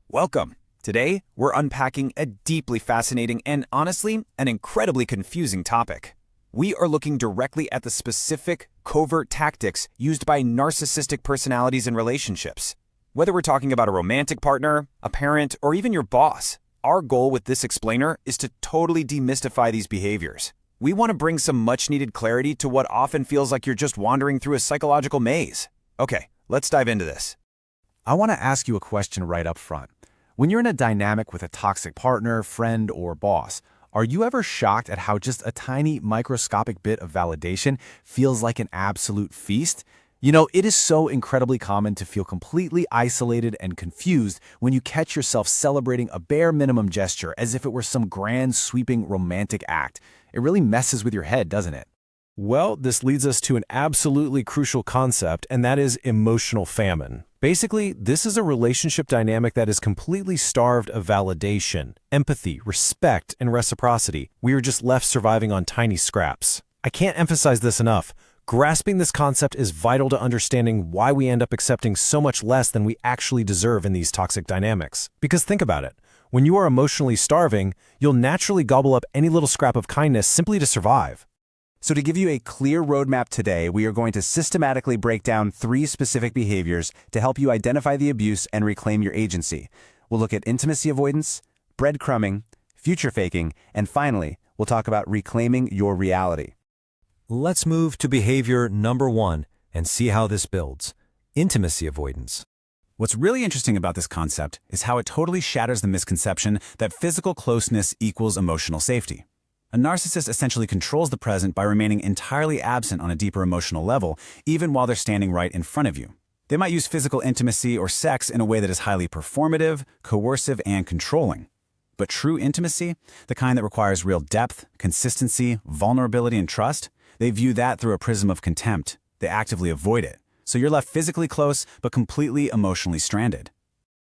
Welcome. Today, we're unpacking a deeply fascinating and honestly, an incredibly confusing topic. We are looking directly at the specific, covert tactics used by narcissistic personalities in relationships. Whether we're talking about a romantic partner, a parent, or even your boss, our goal with this explainer is to totally demystify these behaviors. We want to bring some much-needed clarity to what often feels like you're just wandering through a psychological maze. Okay, let's dive into this. I want to ask you a question right up front. When you're in a dynamic with a toxic partner, friend, or boss, are you ever shocked at how just a tiny microscopic bit of validation feels like an absolute feast? You know, it is so incredibly common to feel completely isolated and confused when you catch yourself celebrating a bare minimum gesture as if it were some grand, sweeping romantic act. It really messes with your head, doesn't it? Well, this leads us to an absolutely crucial concept, and that is emotional famine. Basically, this is a relationship dynamic that is completely starved of validation, empathy, respect, and reciprocity. We are just left surviving on tiny scraps. I can't emphasize this enough. Grasping this concept is vital to understanding why we end up accepting so much less than we actually deserve in these toxic dynamics. Because think about it. When you are emotionally starving, you'll naturally gobble up any little scrap of kindness simply to survive. So to give you a clear roadmap today, we are going to systematically break down 3 specific behaviors to help you identify the abuse and reclaim your agency. We'll look at intimacy avoidance, breadcrumbing, future faking, and finally, we'll talk about reclaiming your reality. Let's move to behavior number 1 and see how this builds. Intimacy avoidance. What's really interesting about this concept is how it totally shatters the misconception that physical closeness equals emotional safety. A narcissist essentially controls the present by remaining entirely absent on a deeper emotional level, even while they're standing right in front of you. They might use physical intimacy or sex in a way that is highly performative, coercive, and controlling. But true intimacy, the kind that requires real depth, consistency, vulnerability, and trust, they view that through a prism of contempt. They actively avoid it. So you're left physically close, but completely emotionally stranded.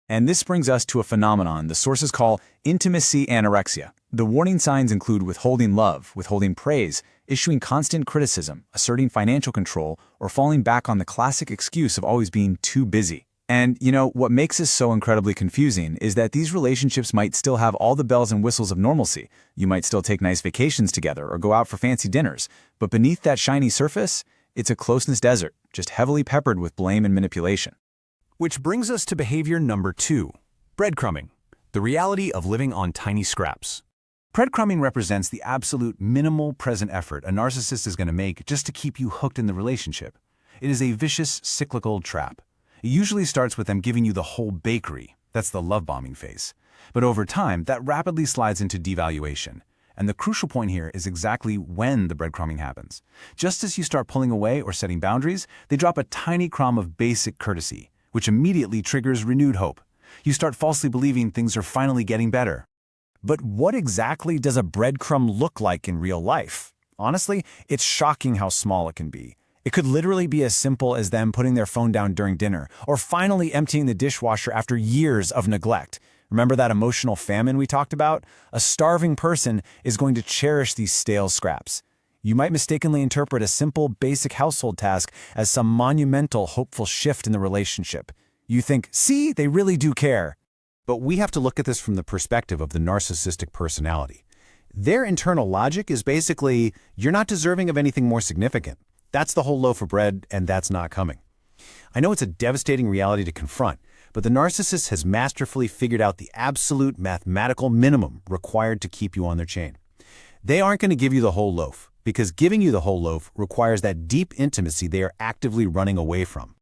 And this brings us to a phenomenon the sources call intimacy anorexia. The warning signs include withholding love, withholding praise, issuing constant criticism, asserting financial control, or falling back on the classic excuse of always being too busy. And, what makes this so incredibly confusing is that these relationships might still have all the bells and whistles of normalcy. You might still take nice vacations together or go out for fancy dinners. But beneath that shiny surface, it's a closeness desert, just heavily peppered with blame and manipulation. Which brings us to behavior number 2, breadcrumbing, the reality of living on tiny scraps. Breadcrumbing represents the absolute minimal present effort a narcissist is going to make just to keep you hooked in the relationship. It is a vicious, cyclical trap. It usually starts with them giving you the whole bakery. That's the love bombing phase. But over time, that rapidly slides into devaluation. And the crucial point here is exactly when the breadcrumbing happens. Just as you start pulling away or setting boundaries, they drop a tiny crumb of basic courtesy, which immediately triggers renewed hope. You start falsely believing things are finally getting better. But what exactly does a breadcrumb look like in real life? Honestly, it's shocking how small it can be. It could literally be as simple as them putting their phone down during dinner, or finally emptying the dishwasher after years of neglect. Remember that emotional famine we talked about? A starving person is going to cherish these stale scraps. You might mistakenly interpret a simple, basic household task as some monumental, hopeful shift in the relationship. You think, see, they really do care. But we have to look at this from the perspective of the narcissistic personality. Their internal logic is basically, you're not deserving of anything more significant. That's the whole loaf of bread, and that's not coming. I know it's a devastating reality to confront, but the narcissist has masterfully figured out the absolute mathematical minimum required to keep you on their chain. They aren't going to give you the whole loaf, because giving you the whole loaf requires that deep intimacy they are actively running away from.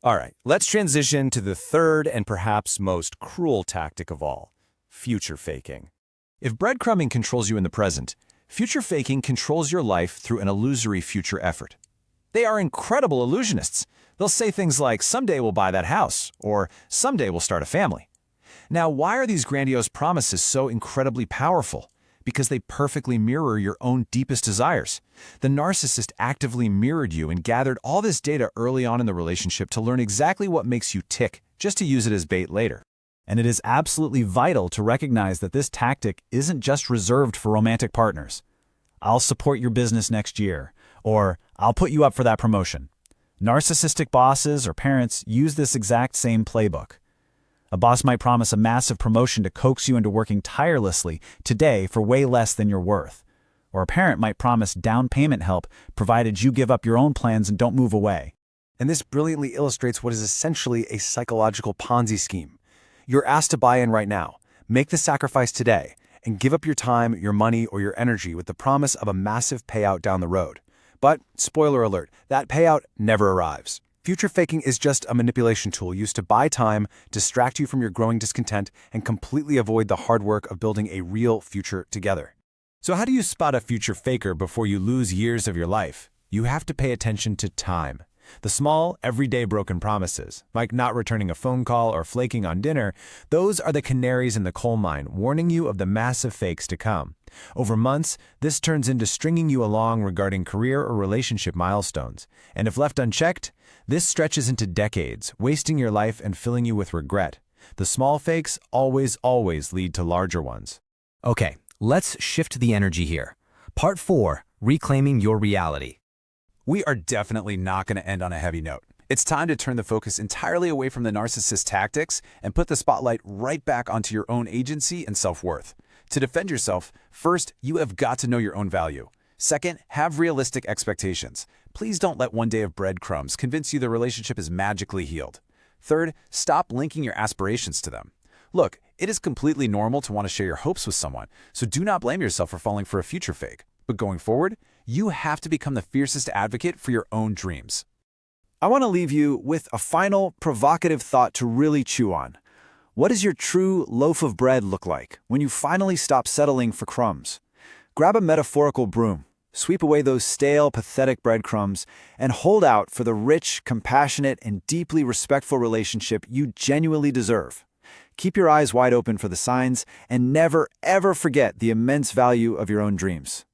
All right, let's transition to the third and perhaps most cruel tactic of all, future faking. If breadcrumbing controls you in the present, future faking controls your life through an illusory future effort. They are incredible illusionists. They'll say things like, someday we'll buy that house, or someday we'll start a family. Now, why are these grandiose promises so incredibly powerful? Because they perfectly mirror your own deepest desires. The narcissist actively mirrored you and gathered all this data early on in the relationship to learn exactly what makes you tick, just to use it as bait later. And it is absolutely vital to recognize that this tactic isn't just reserved for romantic partners. I'll support your business next year, or I'll put you up for that promotion. Narcissistic bosses or parents use this exact same playbook. A boss might promise a massive promotion to coax you into working tirelessly today for way less than you're worth. Or a parent might promise down payment help provided you give up your own plans and don't move away. And this brilliantly illustrates what is essentially a psychological Ponzi scheme. You're asked to buy in right now, make the sacrifice today, and give up your time, your money, or your energy with the promise of a massive payout down the road. But, spoiler alert, that payout never arrives. Future faking is just a manipulation tool used to buy time, distract you from your growing discontent, and completely avoid the hard work of building a real future together. So how do you spot a future faker before you lose years of your life? You have to pay attention to time. The small, everyday broken promises, like not returning a phone call or flaking on dinner, those are the canaries in the coal mine, warning you of the massive fakes to come. Over months, this turns into stringing you along regarding career or relationship milestones. And if left unchecked, this stretches into decades, wasting your life and filling you with regret. The small fakes always lead to larger ones. Okay, let's shift the energy here. Part 4, Reclaiming Your Reality. We are definitely not going to end on a heavy note. It's time to turn the focus entirely away from the narcissist tactics and put the spotlight right back onto your own agency and self-worth. To defend yourself, first, you have got to know your own value. Second, have realistic expectations. Please don't let one day of breadcrumbs convince you the relationship is magically healed. Third, stop linking your aspirations to them. Look, it is completely normal to want to share your hopes with someone, so do not blame yourself for falling for a future fake. But going forward, you have to become the fiercest advocate for your own dreams. I want to leave you with a final, provocative thought to really chew on. What does your true loaf of bread look like when you finally stop settling for crumbs? Grab a metaphorical broom, sweep away those stale, pathetic breadcrumbs, and hold out for the rich, compassionate, and deeply respectful relationship you genuinely deserve. Keep your eyes wide open for the signs, and never, ever forget the immense value of your own dreams.